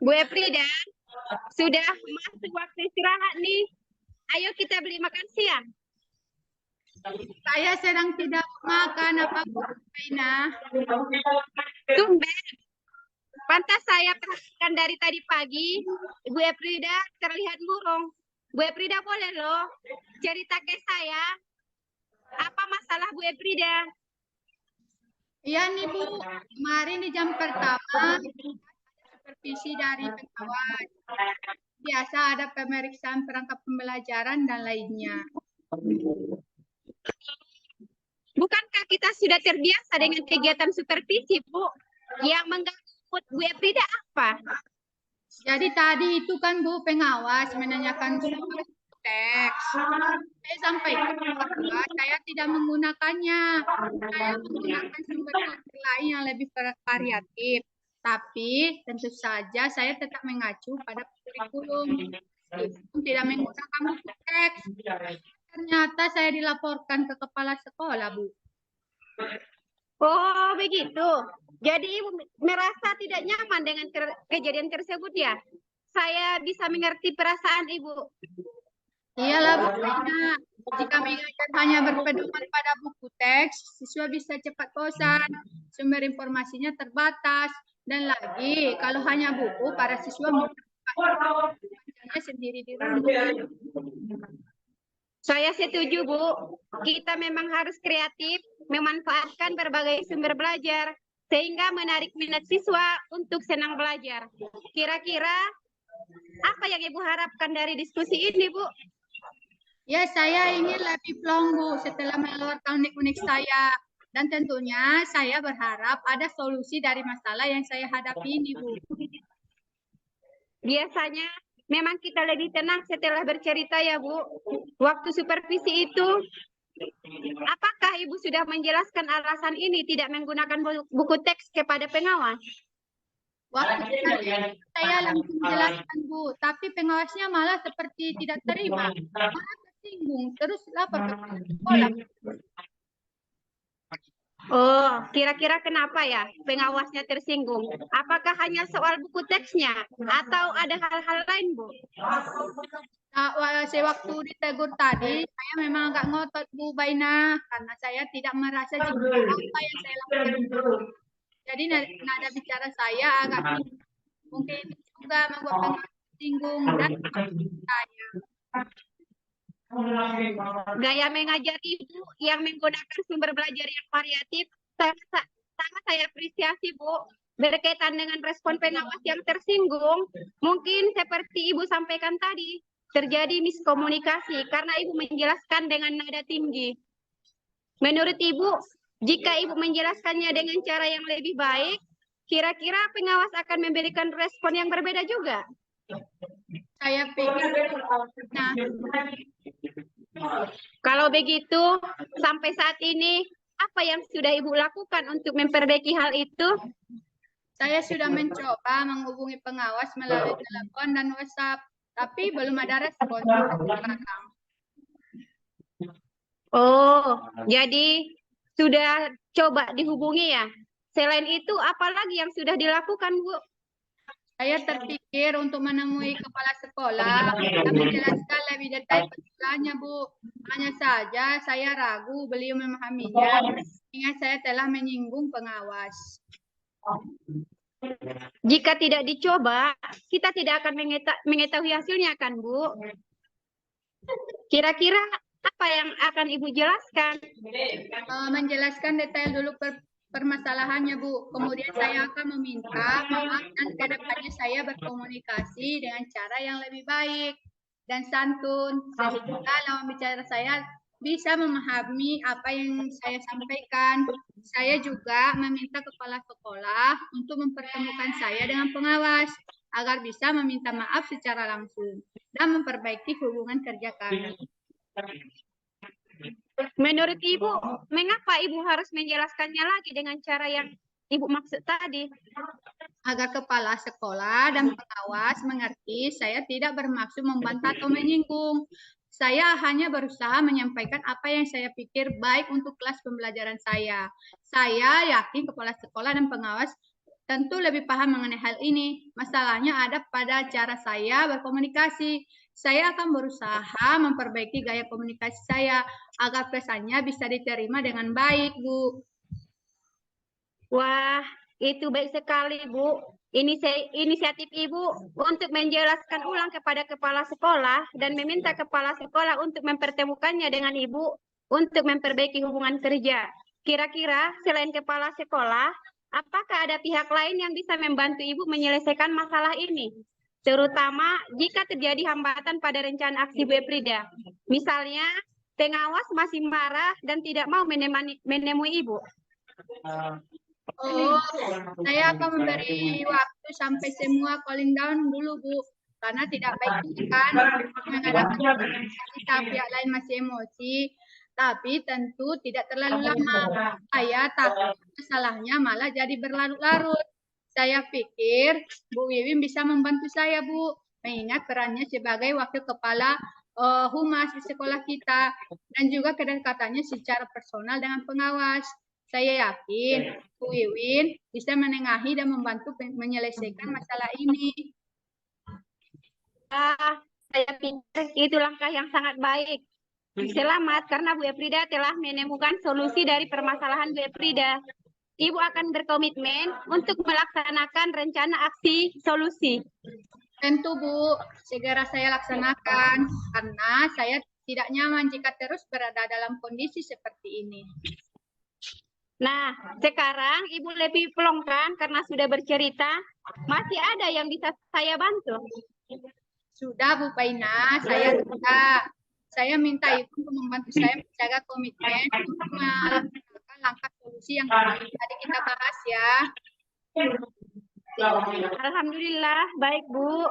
Bu Efrida, sudah masuk waktu istirahat nih. Ayo kita beli makan siang. Saya sedang tidak makan apa-apa, Aina. Tumben. Pantas saya perhatikan dari tadi pagi, Bu Efrida terlihat murung. Bu Efrida boleh loh cerita ke saya. Apa masalah Bu Efrida? Iya nih Bu, kemarin di jam pertama supervisi dari pengawas. Biasa ada pemeriksaan perangkat pembelajaran dan lainnya. Bukankah kita sudah terbiasa dengan kegiatan supervisi, Bu? Yang mengganggu mood Bu Efrida apa? Jadi tadi itu kan Bu pengawas menanyakan soal teks. Saya sampaikan bahwa saya tidak menggunakannya. Saya menggunakan sumber lain yang lebih variatif. Tapi tentu saja saya tetap mengacu pada kurikulum. Meskipun tidak menggunakan buku teks. Ternyata saya dilaporkan ke kepala sekolah, Bu. Oh, begitu. Jadi Ibu merasa tidak nyaman dengan kejadian tersebut ya? Saya bisa mengerti perasaan Ibu. Iyalah Bu Rina, jika mengajar hanya berpedoman pada buku teks, siswa bisa cepat bosan, sumber informasinya terbatas, dan lagi kalau hanya buku, para siswa belajarnya sendiri di rumah. Saya setuju, Bu. Kita memang harus kreatif, memanfaatkan berbagai sumber belajar, sehingga menarik minat siswa untuk senang belajar. Kira-kira apa yang Ibu harapkan dari diskusi ini, Bu? Ya, saya ingin lebih plong, Bu, setelah mengeluarkan unik-unik saya. Dan tentunya saya berharap ada solusi dari masalah yang saya hadapi ini, Bu. Biasanya memang kita lebih tenang setelah bercerita ya, Bu. Waktu supervisi itu, apakah Ibu sudah menjelaskan alasan ini tidak menggunakan buku teks kepada pengawas? Waktu saya langsung menjelaskan, Bu, tapi pengawasnya malah seperti tidak terima, malah tersinggung, terus lapor ke sekolah. Oh, kira-kira kenapa ya pengawasnya tersinggung? Apakah hanya soal buku teksnya atau ada hal-hal lain, Bu? Waktu ditegur tadi, saya memang agak ngotot, Bu Baina, karena saya tidak merasa jika apa yang saya lakukan. Jadi nada bicara saya agak mungkin juga membuat pengawas tersinggung dan saya. Gaya mengajar Ibu yang menggunakan sumber belajar yang variatif sangat saya apresiasi, Bu. Berkaitan dengan respon pengawas yang tersinggung, mungkin seperti Ibu sampaikan tadi, terjadi miskomunikasi karena Ibu menjelaskan dengan nada tinggi. Menurut Ibu, jika Ibu menjelaskannya dengan cara yang lebih baik, kira-kira pengawas akan memberikan respon yang berbeda juga? Saya pikir, nah, kalau begitu, sampai saat ini, apa yang sudah Ibu lakukan untuk memperbaiki hal itu? Saya sudah mencoba menghubungi pengawas melalui telepon dan WhatsApp, tapi belum ada respon. Oh, jadi sudah coba dihubungi ya? Selain itu, apa lagi yang sudah dilakukan, Bu? Saya terpikir untuk menemui kepala sekolah dan menjelaskan lebih detail persoalannya, Bu. Hanya saja saya ragu beliau memahaminya, ingat saya telah menyinggung pengawas. Jika tidak dicoba, kita tidak akan mengetahui hasilnya kan, Bu? Kira-kira apa yang akan Ibu jelaskan? Menjelaskan detail dulu permasalahannya, Bu. Kemudian saya akan meminta maaf dan kedepannya saya berkomunikasi dengan cara yang lebih baik dan santun, sehingga lawan bicara saya bisa memahami apa yang saya sampaikan. Saya juga meminta kepala sekolah untuk mempertemukan saya dengan pengawas agar bisa meminta maaf secara langsung dan memperbaiki hubungan kerja kami. Menurut Ibu, mengapa Ibu harus menjelaskannya lagi dengan cara yang Ibu maksud tadi? Agar kepala sekolah dan pengawas mengerti saya tidak bermaksud membantah atau menyinggung. Saya hanya berusaha menyampaikan apa yang saya pikir baik untuk kelas pembelajaran saya. Saya yakin kepala sekolah dan pengawas tentu lebih paham mengenai hal ini. Masalahnya ada pada cara saya berkomunikasi. Saya akan berusaha memperbaiki gaya komunikasi saya agar pesannya bisa diterima dengan baik, Bu. Wah, itu baik sekali, Bu. Inisiatif Ibu untuk menjelaskan ulang kepada kepala sekolah dan meminta kepala sekolah untuk mempertemukannya dengan Ibu untuk memperbaiki hubungan kerja. Kira-kira selain kepala sekolah, apakah ada pihak lain yang bisa membantu Ibu menyelesaikan masalah ini? Terutama jika terjadi hambatan pada rencana aksi Bu Frida. Misalnya, pengawas masih marah dan tidak mau menemui Ibu. Oh, saya akan memberi waktu sampai semua calling down dulu, Bu. Karena tidak baik kan mengadakan komunikasi saat pihak lain masih emosi. Tapi tentu tidak terlalu lama. Saya takut masalahnya malah jadi berlarut-larut. Saya pikir Bu Wiwin bisa membantu saya, Bu. Mengingat perannya sebagai wakil kepala humas di sekolah kita. Dan juga kedekatannya secara personal dengan pengawas. Saya yakin Bu Wiwin bisa menengahi dan membantu menyelesaikan masalah ini. Saya pikir itu langkah yang sangat baik. Selamat karena Bu Frida telah menemukan solusi dari permasalahan Bu Frida. Ibu akan berkomitmen untuk melaksanakan rencana aksi solusi. Tentu Bu, segera saya laksanakan karena saya tidak nyaman jika terus berada dalam kondisi seperti ini. Nah, sekarang Ibu lebih plong kan karena sudah bercerita. Masih ada yang bisa saya bantu? Sudah Bu Paina, saya sudah. Saya minta Ibu untuk membantu saya menjaga komitmen untuk melaksanakan langkah solusi yang tadi kita bahas ya. Alhamdulillah, baik Bu.